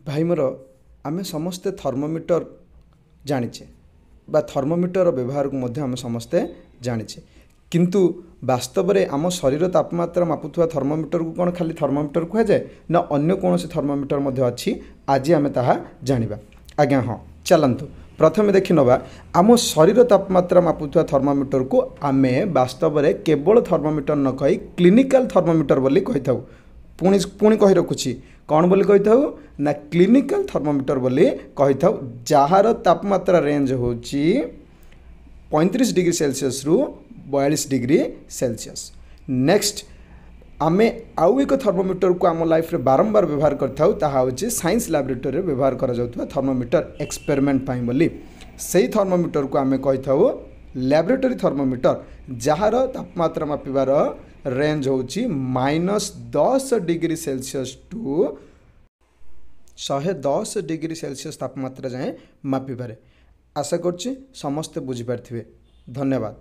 भाई मोर आमे समस्ते थर्मोमीटर जानिचे बा थर्मोमीटर व्यवहार को मध्य आमे समस्ते जानिचे किंतु वास्तव में आम शरीर तापमात्रा मापुवा थर्मोमीटर को कौन खाली थर्मोमीटर कह जाए ना अन्य कौन थर्मोमीटर अच्छी आज आम ताहा जानिबा। आज्ञा हाँ चलतु प्रथम देखि नवा आम शरीर तापमात्रा मापुवा थर्मोमीटर को आमे वास्तव में केवल थर्मोमीटर न कही क्लिनिकल थर्मोमीटर बोली कही था। पुणी पुणी कही रखुची कौन बोली कही था ना क्लिनिकल थर्मोमीटर बोली कही था जार तापमात्रा रेंज होची 35 डिग्री सेल्सियस रु 42 डिग्री सेल्सियस। नेक्स्ट आमे आउ एक थर्मोमीटर को आम लाइफ रे बारंबार व्यवहार करथाउ ताहा होची साइंस लैबोरेटरी व्यवहार करा जाउथवा थर्मोमीटर एक्सपेरिमेंट पाई बोली सेही थर्मोमीटर को आमे कही थाउ लैबोरेटरी थर्मोमीटर जार तापमात्रा मापिबार रेंज होची -10 degree Celsius to 110 degree Celsius तापमात्रा जाए मापिबारे। आशा करछि समस्ते बुझी पारथिबे। धन्यवाद।